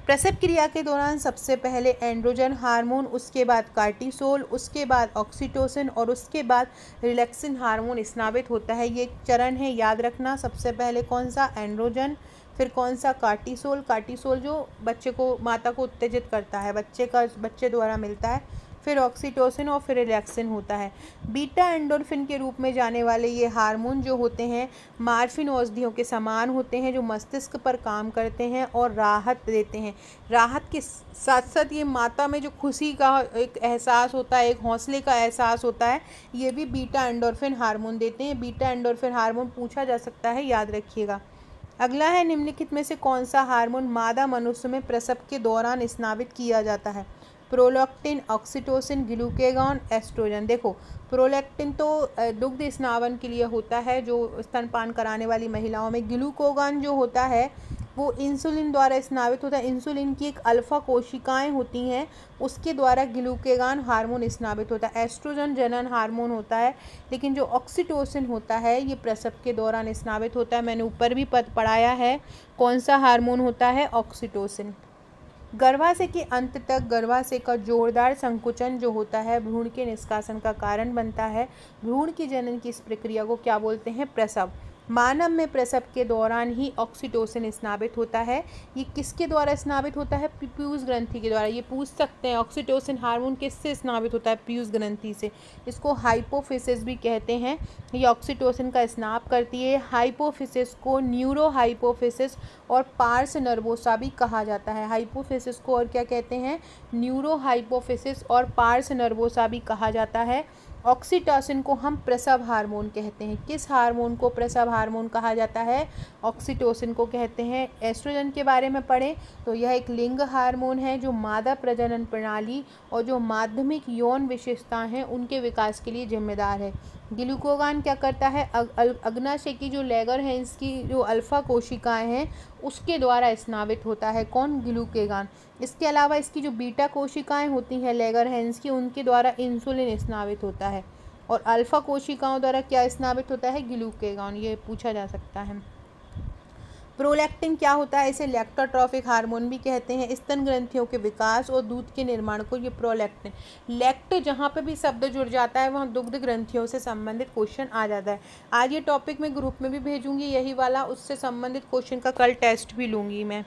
प्रसव क्रिया के दौरान सबसे पहले एंड्रोजन हार्मोन, उसके बाद कॉर्टिसोल, उसके बाद ऑक्सीटोसिन और उसके बाद रिलैक्सिन हार्मोन स्रावित होता है। ये चरण है, याद रखना। सबसे पहले कौन सा? एंड्रोजन, फिर कौन सा? कॉर्टिसोल। कॉर्टिसोल जो बच्चे को माता को उत्तेजित करता है, बच्चे द्वारा मिलता है। फिर ऑक्सीटोसिन और फिर रिलैक्सिन होता है। बीटा एंडोर्फिन के रूप में जाने वाले ये हार्मोन जो होते हैं मॉर्फिन औषधियों के समान होते हैं, जो मस्तिष्क पर काम करते हैं और राहत देते हैं। राहत के साथ साथ ये माता में जो खुशी का एक एहसास होता है, एक हौसले का एहसास होता है, ये भी बीटा एंडोर्फिन हार्मोन देते हैं। बीटा एंडोर्फिन हार्मोन पूछा जा सकता है, याद रखिएगा। अगला है निम्नलिखित में से कौन सा हार्मोन मादा मनुष्य में प्रसव के दौरान स्रावित किया जाता है? Prolactin, oxytocin, glucagon, estrogen. देखो प्रोलैक्टिन तो दुग्ध स्नावन के लिए होता है, जो स्तनपान कराने वाली महिलाओं में। ग्लूकोगॉन जो होता है वो इंसुलिन द्वारा स्नावित होता है। इंसुलिन की एक अल्फा कोशिकाएं होती हैं, उसके द्वारा ग्लूकेगॉन हार्मोन स्नावित होता है। एस्ट्रोजन जनन हार्मोन होता है, लेकिन जो ऑक्सीटोसिन होता है ये प्रसव के दौरान स्नावित होता है। मैंने ऊपर भी पढ़ाया है कौन सा हार्मोन होता है, ऑक्सीटोसिन। गर्भाशय के अंत तक गर्भाशय का जोरदार संकुचन जो होता है भ्रूण के निष्कासन का कारण बनता है। भ्रूण की जनन की इस प्रक्रिया को क्या बोलते हैं? प्रसव। मानव में प्रसव के दौरान ही ऑक्सीटोसिन स्नावित होता है। ये किसके द्वारा स्नावित होता है? पीयूष ग्रंथि के द्वारा। ये पूछ सकते हैं ऑक्सीटोसिन हार्मोन किससे स्नावित होता है? पीयूष ग्रंथि से। इसको हाइपोफिसिस भी कहते हैं। ये ऑक्सीटोसिन का स्नाव करती है। हाइपोफिसिस को न्यूरो हाइपोफिसिस और पार्स नर्वोसा भी कहा जाता है। हाइपोफिसिस को और क्या कहते हैं? न्यूरो हाइपोफिसिस और पार्स नर्वोसा भी कहा जाता है। ऑक्सीटोसिन को हम प्रसव हार्मोन कहते हैं। किस हार्मोन को प्रसव हार्मोन कहा जाता है? ऑक्सीटोसिन को कहते हैं। एस्ट्रोजन के बारे में पढ़ें तो यह एक लिंग हार्मोन है जो मादा प्रजनन प्रणाली और जो माध्यमिक यौन विशेषताएं हैं उनके विकास के लिए जिम्मेदार है। ग्लूकोगॉन क्या करता है? अग्नाशय की जो लैगरहैंस की जो अल्फा कोशिकाएं हैं उसके द्वारा स्नावित होता है। कौन? ग्लूकेगॉन। इसके अलावा इसकी जो बीटा कोशिकाएं होती हैं लैगरहैंस की, उनके द्वारा इंसुलिन स्नावित होता है। और अल्फा कोशिकाओं द्वारा क्या स्नावित होता है? ग्लूकेगॉन। ये पूछा जा सकता है। प्रोलैक्टिन क्या होता है? इसे लैक्टोट्रॉफिक हार्मोन भी कहते हैं। स्तन ग्रंथियों के विकास और दूध के निर्माण को ये प्रोलैक्टिन, लैक्ट जहाँ पे भी शब्द जुड़ जाता है वहाँ दुग्ध ग्रंथियों से संबंधित क्वेश्चन आ जाता है। आज ये टॉपिक मैं ग्रुप में भी भेजूंगी यही वाला, उससे संबंधित क्वेश्चन का कल टेस्ट भी लूँगी मैं।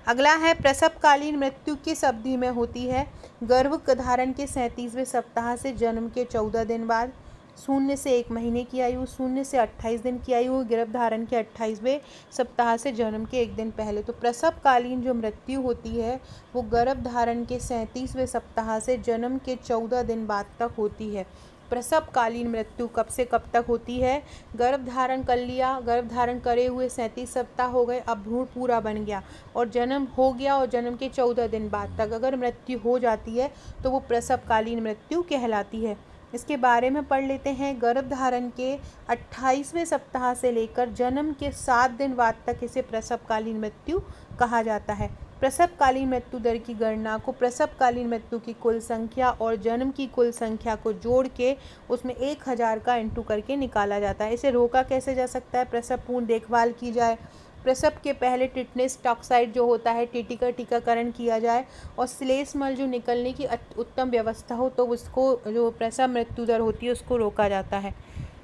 अगला है प्रसवकालीन मृत्यु किस अवधि में होती है? गर्भधारण के 37वें सप्ताह से जन्म के 14 दिन बाद, 0 से 1 महीने की आयु, 0 से 28 दिन की आयु, गर्भधारण के 28वें सप्ताह से जन्म के 1 दिन पहले। तो प्रसवकालीन जो मृत्यु होती है वो गर्भधारण के 37वें सप्ताह से जन्म के 14 दिन बाद तक होती है। प्रसवकालीन मृत्यु कब से कब तक होती है? गर्भधारण कर लिया, गर्भधारण करे हुए 37 सप्ताह हो गए, अब भ्रूण पूरा बन गया और जन्म हो गया और जन्म के 14 दिन बाद तक अगर मृत्यु हो जाती है तो वो प्रसवकालीन मृत्यु कहलाती है। इसके बारे में पढ़ लेते हैं। गर्भधारण के 28वें सप्ताह से लेकर जन्म के 7 दिन बाद तक इसे प्रसवकालीन मृत्यु कहा जाता है। प्रसवकालीन मृत्यु दर की गणना को प्रसवकालीन मृत्यु की कुल संख्या और जन्म की कुल संख्या को जोड़ के उसमें 1000 का इंटू करके निकाला जाता है। इसे रोका कैसे जा सकता है? प्रसव पूर्ण देखभाल की जाए, प्रसव के पहले टिटनेस टॉक्साइड जो होता है टीटी का टीकाकरण किया जाए और श्लेष्मल जो निकलने की उत्तम व्यवस्था हो तो उसको जो प्रसव मृत्यु दर होती है उसको रोका जाता है।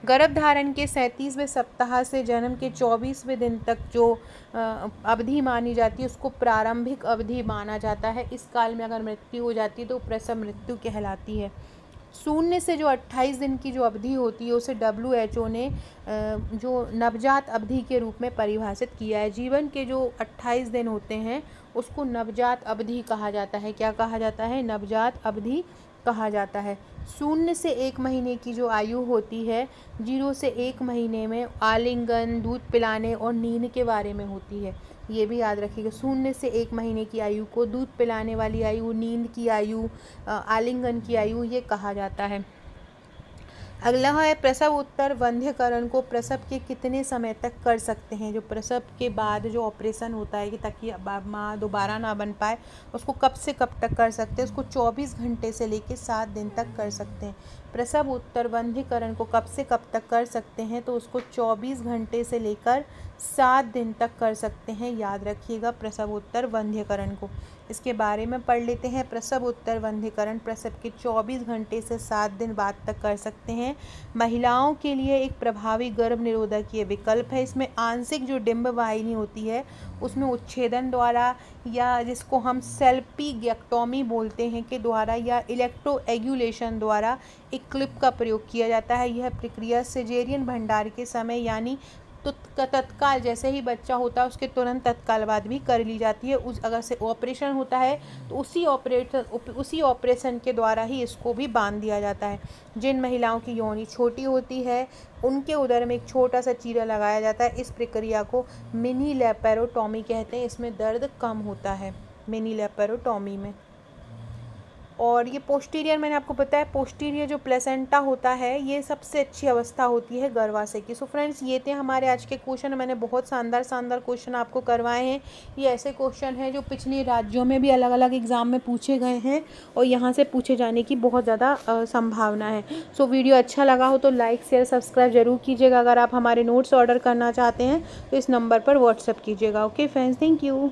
गर्भधारण के 37वें सप्ताह से जन्म के 24वें दिन तक जो अवधि मानी जाती है उसको प्रारंभिक अवधि माना जाता है। इस काल में अगर मृत्यु हो जाती है तो प्रसव मृत्यु कहलाती है। 0 से जो 28 दिन की जो अवधि होती है उसे WHO ने जो नवजात अवधि के रूप में परिभाषित किया है। जीवन के जो 28 दिन होते हैं उसको नवजात अवधि कहा जाता है। क्या कहा जाता है? नवजात अवधि कहा जाता है। 0 से 1 महीने की जो आयु होती है 0 से 1 महीने में आलिंगन, दूध पिलाने और नींद के बारे में होती है, ये भी याद रखिएगा। 0 से 1 महीने की आयु को दूध पिलाने वाली आयु, नींद की आयु, आलिंगन की आयु ये कहा जाता है। अगला है प्रसव उत्तर वंध्यकरण को प्रसव के कितने समय तक कर सकते हैं? जो प्रसव के बाद जो ऑपरेशन होता है कि ताकि माँ दोबारा ना बन पाए उसको कब से कब तक कर सकते हैं? उसको 24 घंटे से लेकर 7 दिन तक कर सकते हैं। प्रसव उत्तर वंध्यकरण को कब से कब तक कर सकते हैं? तो उसको 24 घंटे से लेकर 7 दिन तक कर सकते हैं। याद रखिएगा प्रसव उत्तर वंध्यकरण को। इसके बारे में पढ़ लेते हैं। प्रसव उत्तर वंध्यकरण प्रसव के 24 घंटे से 7 दिन बाद तक कर सकते हैं। महिलाओं के लिए एक प्रभावी गर्भ निरोधक ये विकल्प है। इसमें आंशिक जो डिंब वाहिनी होती है उसमें उच्छेदन द्वारा या जिसको हम सेल्पीगैक्टोमी बोलते हैं के द्वारा या इलेक्ट्रोएगुलेशन द्वारा एक क्लिप का प्रयोग किया जाता है। यह प्रक्रिया सिजेरियन भंडार के समय यानी तो तत्काल जैसे ही बच्चा होता है उसके तुरंत तत्काल बाद भी कर ली जाती है। अगर से ऑपरेशन होता है तो उसी ऑपरेशन के द्वारा ही इसको भी बांध दिया जाता है। जिन महिलाओं की योनि छोटी होती है उनके उदर में एक छोटा सा चीरा लगाया जाता है। इस प्रक्रिया को मिनी लैपेरोटॉमी कहते हैं। इसमें दर्द कम होता है मिनी लैपेरोटॉमी में। और ये पोस्टीरियर मैंने आपको बताया, पोस्टीरियर जो प्लेसेंटा होता है ये सबसे अच्छी अवस्था होती है गर्भाशय की। सो फ्रेंड्स ये थे हमारे आज के क्वेश्चन। मैंने बहुत शानदार क्वेश्चन आपको करवाए हैं। ये ऐसे क्वेश्चन हैं जो पिछले राज्यों में भी अलग अलग एग्ज़ाम में पूछे गए हैं और यहाँ से पूछे जाने की बहुत ज़्यादा संभावना है। सो वीडियो अच्छा लगा हो तो लाइक शेयर सब्सक्राइब जरूर कीजिएगा। अगर आप हमारे नोट्स ऑर्डर करना चाहते हैं तो इस नंबर पर व्हाट्सएप कीजिएगा। Okay friends, thank you.